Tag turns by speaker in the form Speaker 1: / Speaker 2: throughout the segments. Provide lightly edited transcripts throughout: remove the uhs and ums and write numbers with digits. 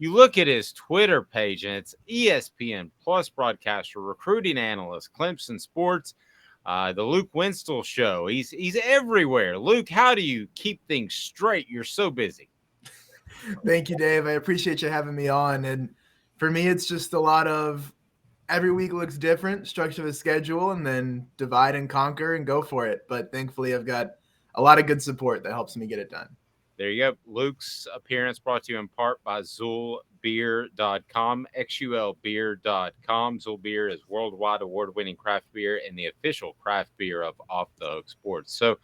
Speaker 1: You look at his Twitter page, and it's ESPN Plus broadcaster, recruiting analyst, Clemson Sports, the Luke Winstel show. He's everywhere. Luke, how do you keep things straight? You're so busy.
Speaker 2: Thank you, Dave. I appreciate you having me on. And for me, it's just a lot of every week looks different, structure the schedule, and then divide and conquer and go for it. But thankfully, I've got a lot of good support that helps me get it done.
Speaker 1: There you go. Luke's appearance brought to you in part by ZulBeer.com, XULBeer.com. Zul Beer is worldwide award-winning craft beer and the official craft beer of Off the Hook Sports. So,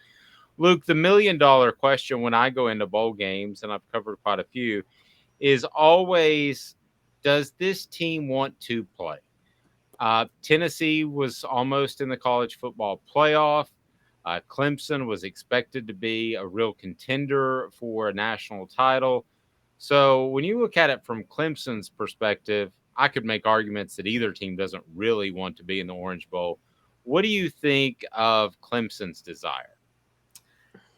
Speaker 1: Luke, the $1,000,000 question when I go into bowl games, and I've covered quite a few, is always, does this team want to play? Tennessee was almost in the college football playoff. Clemson was expected to be a real contender for a national title. So when you look at it from Clemson's perspective, I could make arguments that either team doesn't really want to be in the Orange Bowl. What do you think of Clemson's desire?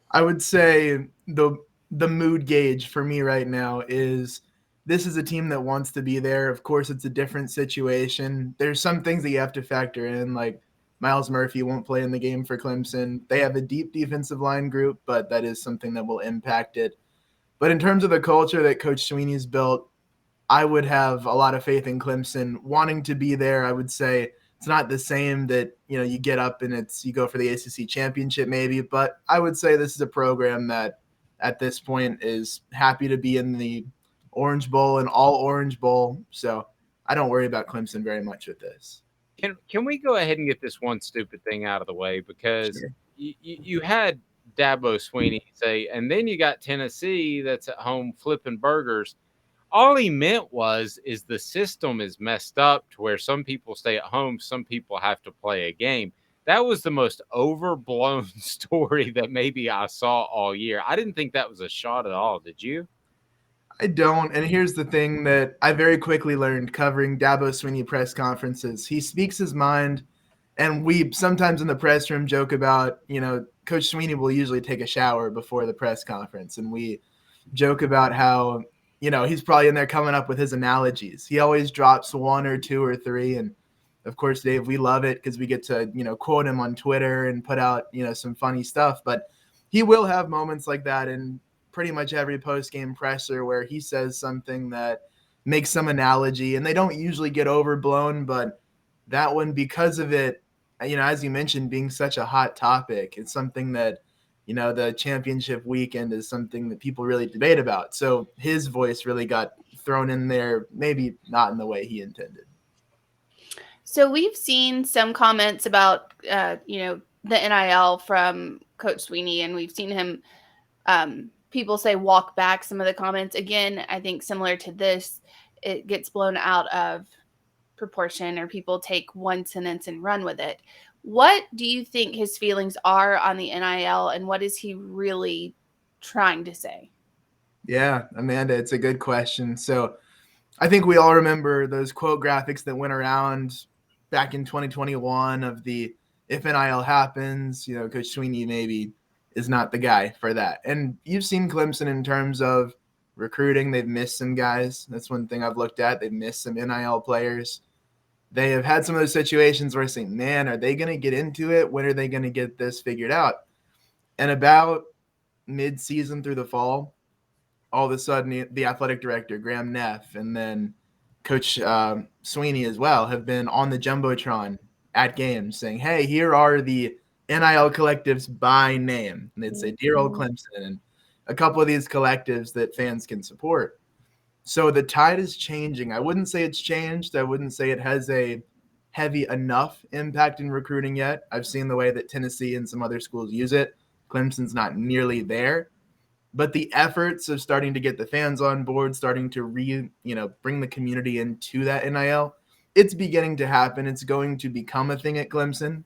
Speaker 2: I would say the mood gauge for me right now is this is a team that wants to be there. Of course, it's a different situation. There's some things that you have to factor in, like Miles Murphy won't play in the game for Clemson. They have a deep defensive line group, but that is something that will impact it. But in terms of the culture that Coach Sweeney's built, I would have a lot of faith in Clemson wanting to be there. I would say it's not the same that, you get up and you go for the ACC championship maybe, but I would say this is a program that at this point is happy to be in the Orange Bowl and all Orange Bowl. So I don't worry about Clemson very much with this.
Speaker 1: Can we go ahead and get this one stupid thing out of the way? Because
Speaker 2: Sure.
Speaker 1: you had Dabo Swinney say, and then you got Tennessee that's at home flipping burgers. All he meant is the system is messed up to where some people stay at home, some people have to play a game. That was the most overblown story that maybe I saw all year. I didn't think that was a shot at all. Did you?
Speaker 2: I don't. And here's the thing that I very quickly learned covering Dabo Swinney press conferences. He speaks his mind, and we sometimes in the press room joke about, Coach Sweeney will usually take a shower before the press conference, and we joke about how, he's probably in there coming up with his analogies. He always drops one or two or three, and of course, Dave, we love it because we get to, quote him on Twitter and put out, some funny stuff. But he will have moments like that in pretty much every post-game presser where he says something that makes some analogy, and they don't usually get overblown, but that one, because of it, as you mentioned, being such a hot topic, it's something that, the championship weekend is something that people really debate about. So his voice really got thrown in there, maybe not in the way he intended.
Speaker 3: So we've seen some comments about, the NIL from Coach Sweeney, and we've seen him, people say walk back some of the comments. Again, I think similar to this, it gets blown out of proportion, or people take one sentence and run with it. What do you think his feelings are on the NIL, and what is he really trying to say?
Speaker 2: Yeah, Amanda, it's a good question. So I think we all remember those quote graphics that went around back in 2021 of the if NIL happens, Coach Sweeney maybe is not the guy for that. And you've seen Clemson in terms of recruiting. They've missed some guys. That's one thing I've looked at. They've missed some NIL players. They have had some of those situations where I think, man, are they going to get into it? When are they going to get this figured out? And about mid-season through the fall, all of a sudden the athletic director, Graham Neff, and then Coach Sweeney as well have been on the Jumbotron at games saying, hey, here are the NIL collectives by name. And they'd say, dear old Clemson, and a couple of these collectives that fans can support. So the tide is changing. I wouldn't say it's changed. I wouldn't say it has a heavy enough impact in recruiting yet. I've seen the way that Tennessee and some other schools use it. Clemson's not nearly there. But the efforts of starting to get the fans on board, starting to bring the community into that NIL, it's beginning to happen. It's going to become a thing at Clemson.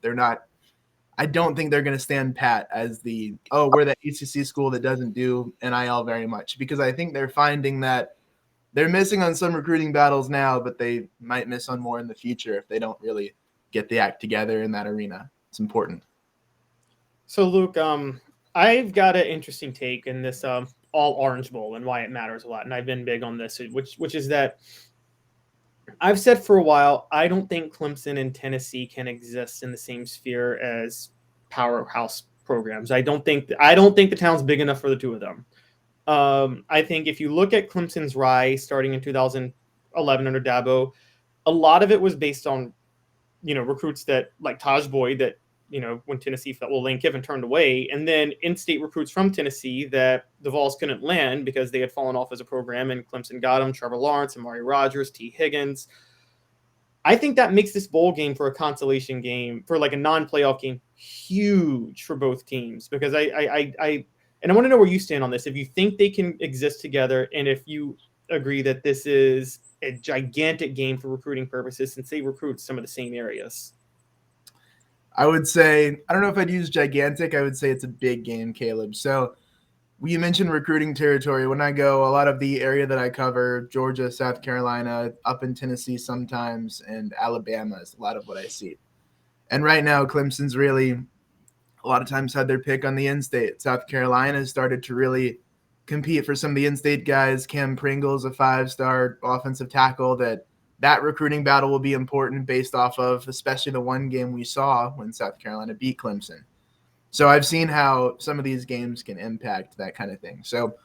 Speaker 2: I don't think they're going to stand pat as we're the ACC school that doesn't do NIL very much, because I think they're finding that they're missing on some recruiting battles now, but they might miss on more in the future if they don't really get the act together in that arena. It's important.
Speaker 4: So Luke, I've got an interesting take in this. all Orange Bowl and why it matters a lot. And I've been big on this, which is that I've said for a while, I don't think Clemson and Tennessee can exist in the same sphere as powerhouse programs. I don't think the town's big enough for the two of them. I think if you look at Clemson's rise starting in 2011 under Dabo, a lot of it was based on, recruits that like Taj Boyd that, when Tennessee felt, Lane Kiffin turned away, and then in-state recruits from Tennessee that the Vols couldn't land because they had fallen off as a program, and Clemson got them, Trevor Lawrence, Amari Rodgers, T. Higgins. I think that makes this bowl game for a consolation game, for like a non-playoff game, huge for both teams, because I want to know where you stand on this. If you think they can exist together, and if you agree that this is a gigantic game for recruiting purposes, since they recruit some of the same areas.
Speaker 2: I would say, I don't know if I'd use gigantic. I would say it's a big game, Caleb. So you mentioned recruiting territory. When I go, a lot of the area that I cover, Georgia, South Carolina, up in Tennessee sometimes, and Alabama is a lot of what I see. And right now, Clemson's really a lot of times had their pick on the in-state. South Carolina has started to really compete for some of the in-state guys. Cam Pringle's a 5-star offensive tackle that recruiting battle will be important based off of especially the one game we saw when South Carolina beat Clemson. So I've seen how some of these games can impact that kind of thing. So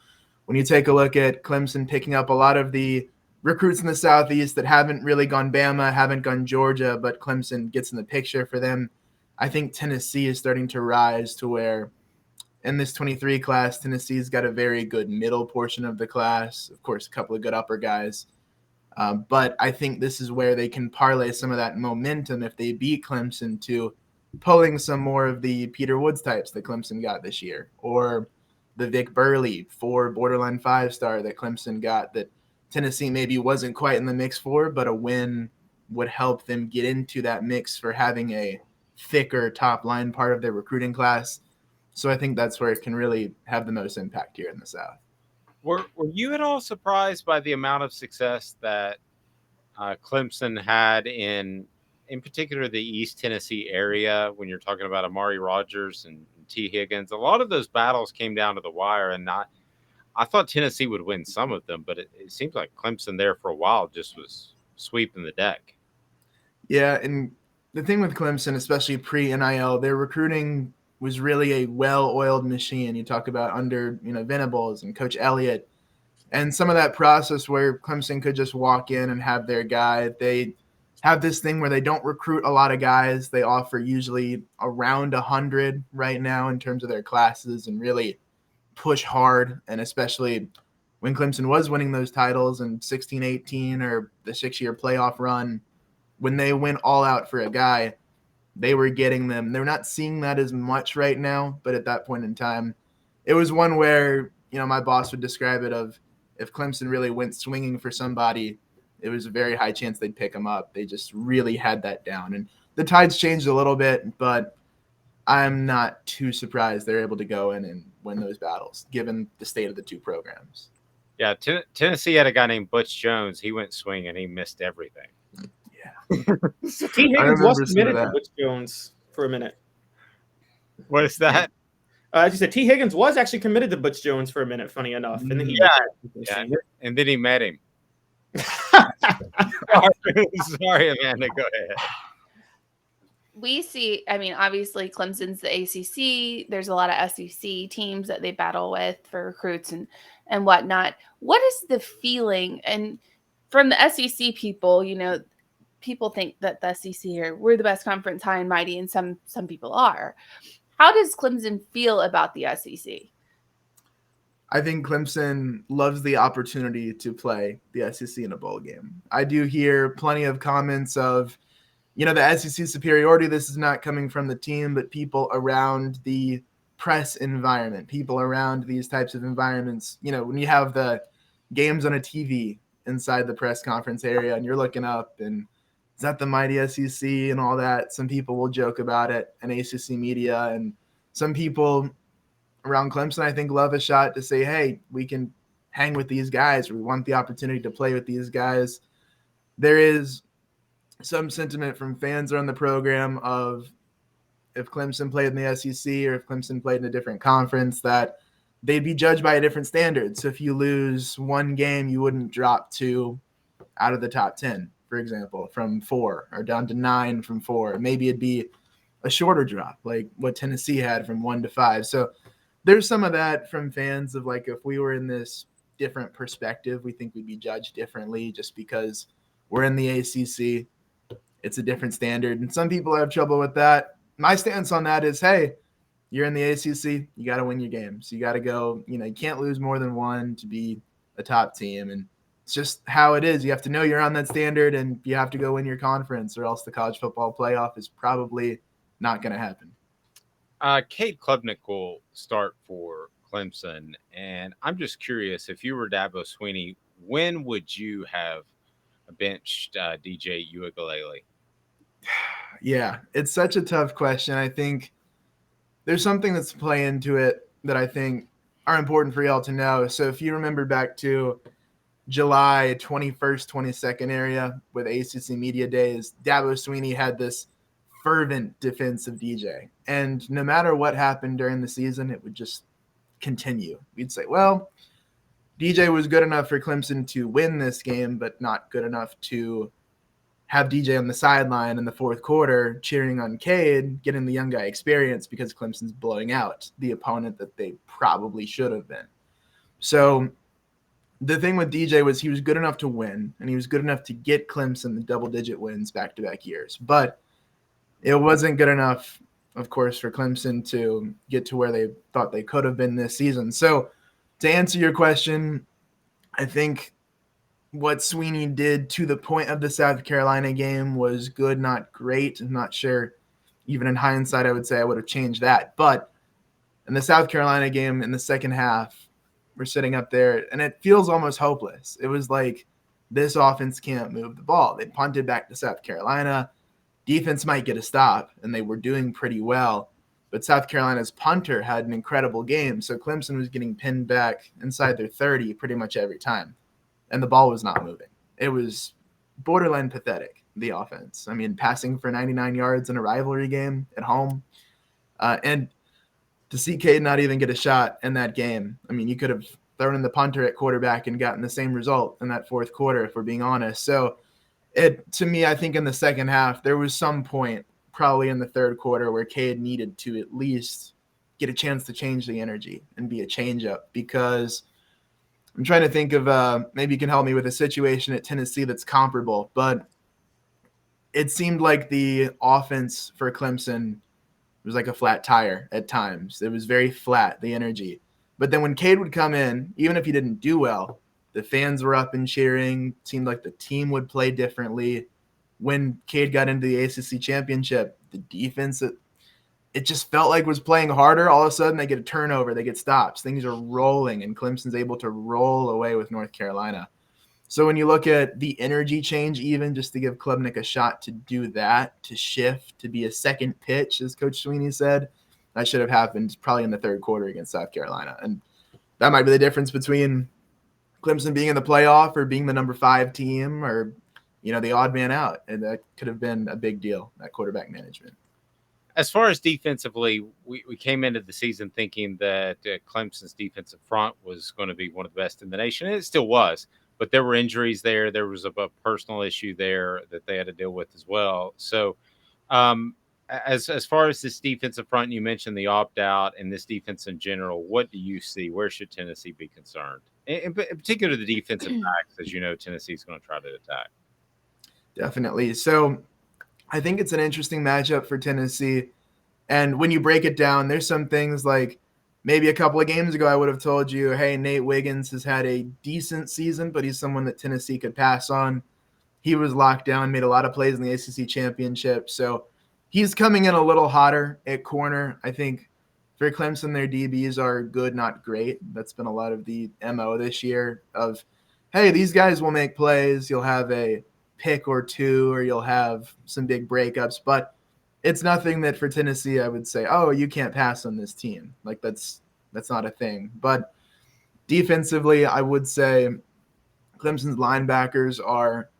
Speaker 2: when you take a look at Clemson picking up a lot of the recruits in the Southeast that haven't really gone Bama, haven't gone Georgia, but Clemson gets in the picture for them, I think Tennessee is starting to rise to where in this 23 class, Tennessee's got a very good middle portion of the class. Of course, a couple of good upper guys. But I think this is where they can parlay some of that momentum if they beat Clemson to pulling some more of the Peter Woods types that Clemson got this year, or the Vic Burley 4 borderline 5-star that Clemson got that Tennessee maybe wasn't quite in the mix for, but a win would help them get into that mix for having a thicker top line part of their recruiting class. So I think that's where it can really have the most impact here in the South.
Speaker 1: Were you at all surprised by the amount of success that Clemson had in particular the East Tennessee area when you're talking about Amari Rodgers and T. Higgins? A lot of those battles came down to the wire, and I thought Tennessee would win some of them, but it seems like Clemson there for a while just was sweeping the deck.
Speaker 2: Yeah, and the thing with Clemson, especially pre-NIL, their recruiting was really a well-oiled machine. You talk about under, Venables and Coach Elliott, and some of that process where Clemson could just walk in and have their guy. They have this thing where they don't recruit a lot of guys. They offer usually around 100 right now in terms of their classes and really push hard. And especially when Clemson was winning those titles in 16-18 or the 6-year playoff run, when they went all out for a guy, they were getting them. They're not seeing that as much right now, but at that point in time, it was one where, my boss would describe it of if Clemson really went swinging for somebody, it was a very high chance they'd pick them up. They just really had that down. And the tides changed a little bit, but I'm not too surprised they're able to go in and win those battles, given the state of the two programs.
Speaker 1: Yeah, Tennessee had a guy named Butch Jones. He went swinging. He missed everything.
Speaker 4: T. Higgins was committed to Butch Jones for a minute.
Speaker 1: What is that?
Speaker 4: As you said, T. Higgins was actually committed to Butch Jones for a minute, funny enough. And then he
Speaker 1: and then he met him. Sorry, Amanda, go ahead.
Speaker 3: We see, obviously Clemson's the ACC. There's a lot of SEC teams that they battle with for recruits and whatnot. What is the feeling? And from the SEC people, people think that the SEC we're the best conference, high and mighty, and some people are. How does Clemson feel about the SEC?
Speaker 2: I think Clemson loves the opportunity to play the SEC in a bowl game. I do hear plenty of comments of, the SEC superiority. This is not coming from the team, but people around the press environment, people around these types of environments. When you have the games on a TV inside the press conference area and you're looking up and is that the mighty SEC and all that? Some people will joke about it in ACC media, and some people around Clemson, I think, love a shot to say, hey, we can hang with these guys. We want the opportunity to play with these guys. There is some sentiment from fans around the program of if Clemson played in the SEC or if Clemson played in a different conference, that they'd be judged by a different standard. So if you lose one game, you wouldn't drop 2 out of the top 10, for example, from 4, or down to 9 from 4. Maybe it'd be a shorter drop, like what Tennessee had from 1 to 5. So there's some of that from fans of like, if we were in this different perspective, we think we'd be judged differently just because we're in the ACC. It's a different standard. And some people have trouble with that. My stance on that is, hey, you're in the ACC, you got to win your games. You got to go, you can't lose more than 1 to be a top team. And it's just how it is. You have to know you're on that standard, and you have to go win your conference, or else the college football playoff is probably not going to happen.
Speaker 1: Cade Klubnik will start for Clemson, and I'm just curious, if you were Dabo Swinney, when would you have benched DJ Uiagalelei?
Speaker 2: Yeah, it's such a tough question. I think there's something that's play into it that I think are important for y'all to know. So if you remember back to July 21st, 22nd area with ACC Media Days, Dabo Swinney had this fervent defense of DJ. And no matter what happened during the season, it would just continue. We'd say, well, DJ was good enough for Clemson to win this game, but not good enough to have DJ on the sideline in the fourth quarter cheering on Cade, getting the young guy experience because Clemson's blowing out the opponent that they probably should have been. So the thing with DJ was he was good enough to win, and he was good enough to get Clemson the double-digit wins back-to-back years. But it wasn't good enough, of course, for Clemson to get to where they thought they could have been this season. So to answer your question, I think what Swinney did to the point of the South Carolina game was good, not great. I'm not sure. Even in hindsight, I would say I would have changed that. But in the South Carolina game in the second half, we're sitting up there, and it feels almost hopeless. It was like this offense can't move the ball. They punted back to South Carolina. Defense might get a stop, and they were doing pretty well. But South Carolina's punter had an incredible game, so Clemson was getting pinned back inside their 30 pretty much every time, and the ball was not moving. It was borderline pathetic, the offense. I mean, passing for 99 yards in a rivalry game at home. And to see Cade not even get a shot in that game, I mean, you could have thrown in the punter at quarterback and gotten the same result in that fourth quarter, if we're being honest. So to me, I think in the second half, there was some point probably in the third quarter where Cade needed to at least get a chance to change the energy and be a change-up, because I'm trying to think of maybe you can help me with a situation at Tennessee that's comparable, but it seemed like the offense for Clemson was like a flat tire at times. It was very flat, the energy. But then when Cade would come in, even if he didn't do well, the fans were up and cheering. It seemed like the team would play differently. When Cade got into the ACC championship, the defense, it just felt like was playing harder. All of a sudden, they get a turnover. They get stops. Things are rolling, and Clemson's able to roll away with North Carolina. So when you look at the energy change, even just to give Klubnik a shot to do that, to shift, to be a second pitch, as Coach Swinney said, that should have happened probably in the third quarter against South Carolina. And that might be the difference between Clemson being in the playoff or being the number 5 team, or, the odd man out. And that could have been a big deal, that quarterback management.
Speaker 1: As far as defensively, we came into the season thinking that Clemson's defensive front was going to be one of the best in the nation. And it still was, but there were injuries there. There was a personal issue there that they had to deal with as well. So as far as this defensive front, you mentioned the opt-out and this defense in general, what do you see? Where should Tennessee be concerned? In particular, the defensive backs, as you know, Tennessee's going to try to attack.
Speaker 2: Definitely. So I think it's an interesting matchup for Tennessee. And when you break it down, there's some things like maybe a couple of games ago I would have told you, hey, Nate Wiggins has had a decent season, but he's someone that Tennessee could pass on. He was locked down, made a lot of plays in the ACC championship. So he's coming in a little hotter at corner. I think for Clemson, their DBs are good, not great. That's been a lot of the MO this year of, hey, these guys will make plays. You'll have a pick or two, or you'll have some big breakups, but it's nothing that for Tennessee I would say, oh, you can't pass on this team. Like that's not a thing. But defensively, I would say Clemson's linebackers are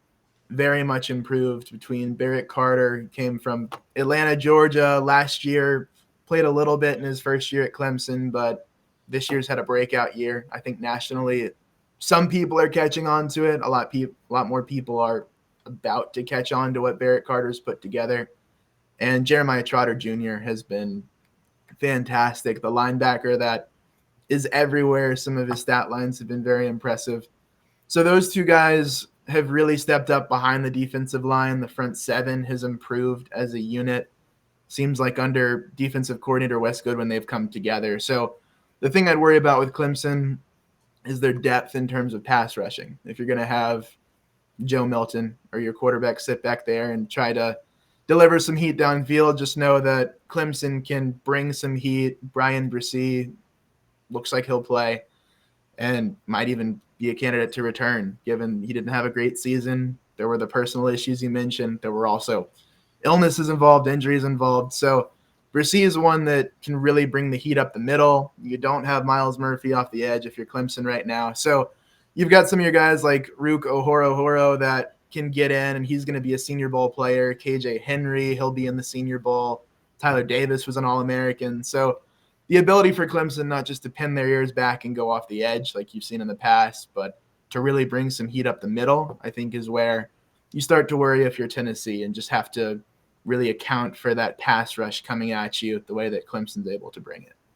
Speaker 2: very much improved between Barrett Carter, who came from Atlanta, Georgia last year, played a little bit in his first year at Clemson, but this year's had a breakout year. I think nationally, some people are catching on to it. A lot more people are about to catch on to what Barrett Carter's put together. And Jeremiah Trotter Jr. has been fantastic. The linebacker that is everywhere. Some of his stat lines have been very impressive. So those two guys have really stepped up behind the defensive line. The front seven has improved as a unit. Seems like under defensive coordinator Wes Goodwin, they've come together. So the thing I'd worry about with Clemson is their depth in terms of pass rushing. If you're going to have Joe Milton or your quarterback sit back there and try to deliver some heat downfield, just know that Clemson can bring some heat. Brian Bresee looks like he'll play and might even be a candidate to return, given he didn't have a great season. There were the personal issues you mentioned. There were also illnesses involved, injuries involved. So Bresee is one that can really bring the heat up the middle. You don't have Miles Murphy off the edge if you're Clemson right now. So you've got some of your guys like Rook Ohoro that can get in, and he's going to be a Senior Bowl player. KJ Henry, he'll be in the Senior Bowl. Tyler Davis was an All-American. So the ability for Clemson not just to pin their ears back and go off the edge like you've seen in the past, but to really bring some heat up the middle, I think is where you start to worry if you're Tennessee and just have to really account for that pass rush coming at you the way that Clemson's able to bring it.